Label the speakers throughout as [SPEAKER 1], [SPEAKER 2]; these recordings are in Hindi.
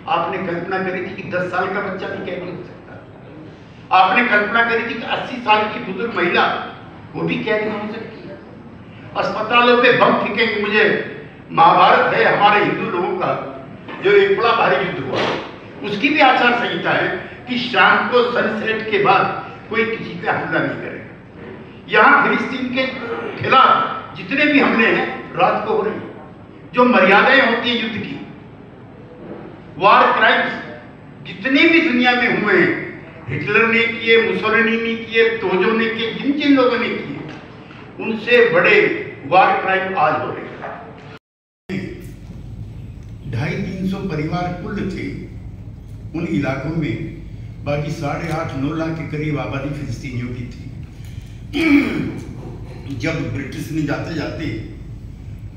[SPEAKER 1] आपने कल्पना करी थी कि 10 साल का बच्चा भी कैदी हो सकता? आपने कल्पना करी थी कि 80 साल की बुजुर्ग महिला वो भी कैदी हो सकती है? अस्पतालों पे बम फेंकेंगे। मुझे महाभारत है हमारे हिंदू लोगों का, जो एक बड़ा भारी युद्ध हुआ, उसकी भी आचार संहिता है कि शाम को सनसेट के बाद कोई किसी पे हमला नहीं करेगा। यहाँ फिलिस्तीन के खिलाफ जितने भी हमले हैं रात को हो रहे हैं। जो मर्यादाएं होती है युद्ध की, वार क्राइम्स जितने भी दुनिया में हुए हैं, हिटलर ने किए, मुसोलिनी ने किए, तोजो ने किए, जिन जिन लोगों ने किए, उनसे बड़े वार क्राइम आज हो रहे हैं। 250-300 परिवार कुल थे उन इलाकों में, बाकी 8.5-9 लाख के करीब आबादी फिलिस्तीनियों की थी। जब ब्रिटिश ने जाते जाते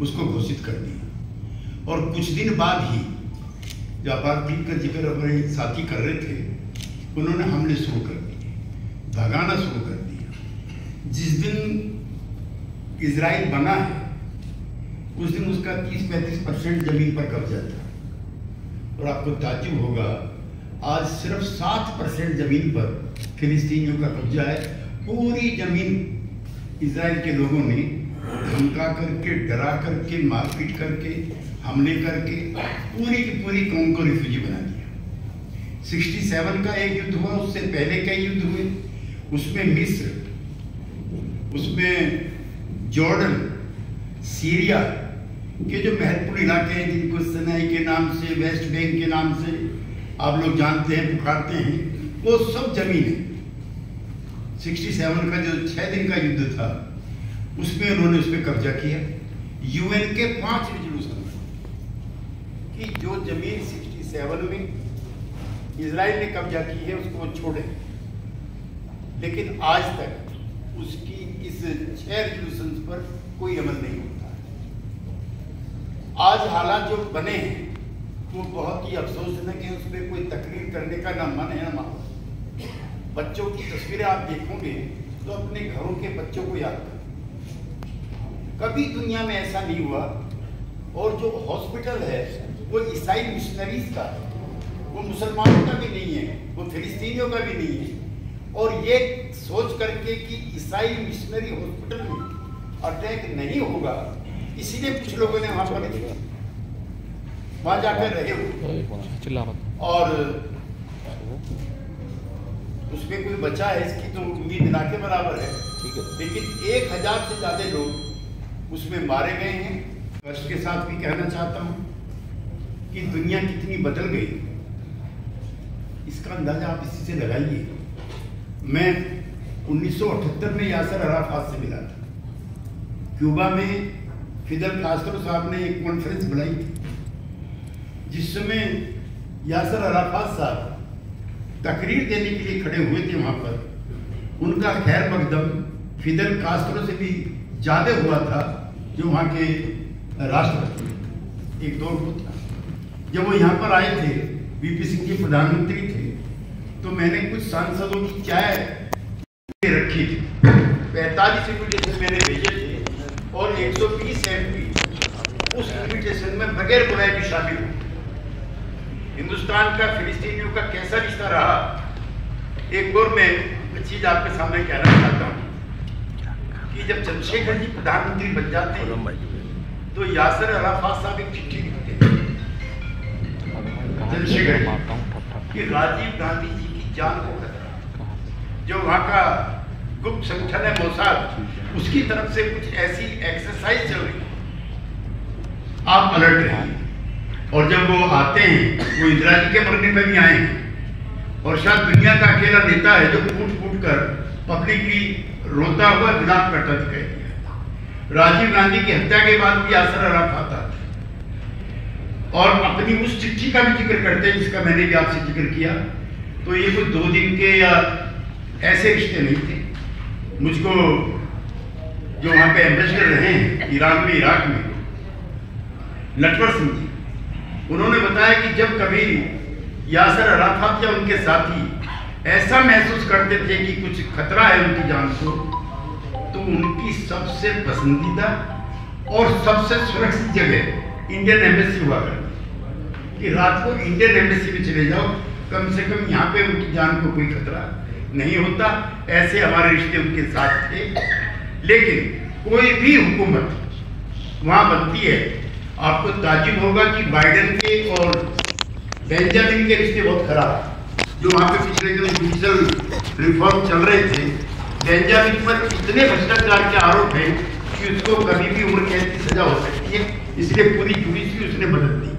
[SPEAKER 1] उसको घोषित कर दिया और कुछ दिन बाद ही जब अपार्थाइड का जिक्र हमारे साथी कर रहे थे, उन्होंने हमले शुरू कर दिए, भगाना शुरू कर दिया। जिस दिन इजराइल बना है उस दिन उसका 30-35% जमीन पर कब्जा था, और आपको ताज्जुब होगा आज सिर्फ 7% जमीन पर फिलिस्तीनियों का कब्जा है। पूरी जमीन इजराइल के लोगों ने धमका करके, डरा करके, मारपीट करके, हमले करके पूरी की पूरी कौम को रिफ्यूजी बना दिया। 67 का एक युद्ध हुआ, उससे पहले कई युद्ध हुए, उसमें मिस्र, उसमें जॉर्डन, सीरिया के जो महत्वपूर्ण इलाके हैं जिनको सनाई के नाम से, वेस्ट बैंक के नाम से आप लोग जानते हैं, पुकारते हैं, वो सब जमीन है। 67 का जो 6 दिन का युद्ध था उसमें उन्होंने उस पर कब्जा किया। यूएन के 5 रिजोल्यूशन कि जो जमीन 67 में इजराइल ने कब्जा की है उसको वो छोड़े, लेकिन आज तक उसकी इस 6 रिजोल्यूशन पर कोई अमल नहीं होता। आज हालात जो बने हैं वो बहुत ही अफसोसजनक है। उस पर कोई तकरीर करने का ना मन है ना माहौल। बच्चों की तस्वीरें आप देखोगे तो अपने घरों के बच्चों को याद करें। कभी दुनिया में ऐसा नहीं हुआ। और जो हॉस्पिटल है वो ईसाई मिशनरीज का, वो मुसलमानों का भी नहीं है, वो फिलिस्तीनियों का भी नहीं है। और ये सोच करके कि ईसाई मिशनरी हॉस्पिटल में अटैक नहीं होगा, इसीलिए कुछ लोगों ने वहां जाकर रहे हो, और उसमें कोई बचा है इसकी तो उम्मीद ना के बराबर है। लेकिन 1000 से ज्यादा लोग उसमें मारे गए हैं। कष्ट के साथ भी कहना चाहता हूं कि दुनिया कितनी बदल गई, इसका अंदाजा आप इसी से लगाइए। मैं 1978 में यासर अराफात से मिला था। क्यूबा में फिदेल कास्ट्रो साहब ने एक कॉन्फ्रेंस बुलाई थी, जिस समय यासर अराफात साहब तकरीर देने के लिए खड़े हुए थे। वहां पर उनका खैर मकदम फिदेल कास्ट्रो से भी ज्यादा हुआ था, जो वहां के राष्ट्रपति एक दौर को था। जब वो यहाँ पर आए थे, वीपी सिंह जी प्रधानमंत्री थे, तो मैंने कुछ सांसदों की चाय रखी थी। 45 इन्विटेशन मैंने भेजे थे और 120 MP उस इन्विटेशन में बगैर बुलाए भी शामिल हुए। हिंदुस्तान का फिलिस्तीनियों का कैसा रिश्ता रहा, एक और मैं चीज आपके सामने कहना चाहता हूँ कि जब चंद्रशेखर जी प्रधानमंत्री बन जाते हैं तो यासर अराफात साहब एक चिट्ठी लिखते हैं चंद्रशेखर कि राजीव गांधी जी की जान को खतरा। जो वहाँ का गुप्त संगठन है मोसाद, उसकी तरफ से कुछ ऐसी एक्सरसाइज चल रही, आप अलर्ट रहिए। और जब वो आते हैं, वो इंदिरा जी के मरने पर भी आए हैं, और शायद दुनिया का अकेला नेता है जो फूट फूट कर पब्लिकली रोता हुआ विलाप करता दिखाई दिया। राजीव गांधी की हत्या के बाद भी यासर अराफात आता और अपनी उस चिट्ठी का भी जिक्र करते हैं जिसका मैंने भी आपसे जिक्र किया। तो ये कोई 2 दिन के या ऐसे रिश्ते नहीं थे। मुझको जो वहाँ पे एम्बेसडर रहे हैं ईरान में, इराक में, नटवर सिंह जी, उन्होंने बताया कि जब कभी यासर अराफात या उनके साथी ऐसा महसूस करते थे कि कुछ खतरा है उनकी जान को, तो उनकी सबसे पसंदीदा और सबसे सुरक्षित जगह इंडियन एम्बेसी हुआ करती। कि रात को इंडियन एम्बेसी में चले जाओ, कम से कम यहाँ पे उनकी जान को कोई खतरा नहीं होता। ऐसे हमारे रिश्ते उनके साथ थे। लेकिन कोई भी हुकूमत वहाँ बनती है, आपको ताज्जुब होगा कि बाइडेन के और बेंजामिन के रिश्ते बहुत खराब, जो वहाँ पे पिछले जो जुडिशल रिफॉर्म चल रहे थे, बेंजामिन पर इतने भ्रष्टाचार के आरोप हैं कि उसको कभी भी उम्र कैद की सजा हो सकती है, इसलिए पूरी जुडिशरी उसने बदल दी।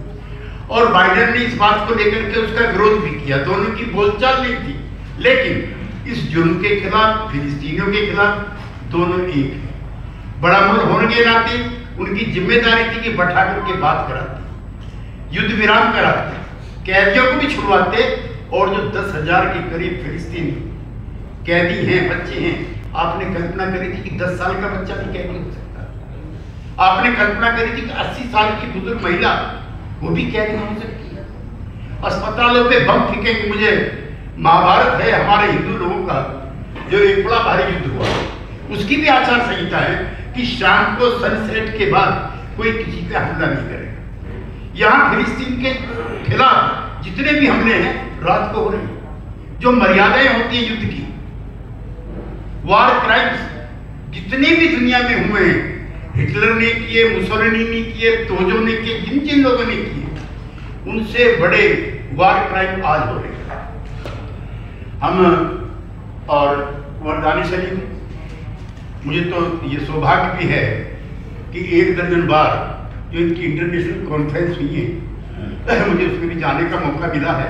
[SPEAKER 1] और बाइडेन ने इस बात को लेकर के उसका विरोध भी किया, दोनों की बोलचाल नहीं थी, लेकिन इस जुर्म के खिलाफ, फिलिस्तीनियों के खिलाफ दोनों एक हैं। बड़ा मुल्क होने के नाते उनकी जिम्मेदारी थी कि बैठा करके बात कराते, युद्ध विराम कराते, कैदियों को भी छुड़वाते, और जो 10,000 के करीब फिलिस्तीनी कैदी हैं, बच्चे हैं, आपने कल्पना करी थी कि 10 साल का बच्चा भी कैदी हो सकता है? आपने कल्पना करी थी कि 80 साल की बुजुर्ग महिला वो भी कैदी हो सकती है? अस्पतालों पे बम फेंकेंगे। मुझे महाभारत है हमारे हिंदू लोगों का, जो एक बड़ा भारी युद्ध हुआ, उसकी भी आचार संहिता है कि शाम को सनसेट के बाद कोई किसी पे हमला नहीं करेगा। यहाँ फिलिस्तीन के खिलाफ जितने भी हमले हैं रात को हो रहे हैं। जो मर्यादाएं होती है युद्ध की, वार क्राइम्स जितने भी दुनिया में हुए हैं, हिटलर ने किए, मुसोलिनी ने किए, तोजो ने किए, जिन जिन लोगों ने किए, उनसे बड़े वार क्राइम आज हो रहे हैं। हम और वरदानी सलीम, मुझे तो ये सौभाग्य भी है कि 1 दर्जन बार जो इनकी इंटरनेशनल कॉन्फ्रेंस हुई है, मुझे उसमें भी जाने का मौका मिला है।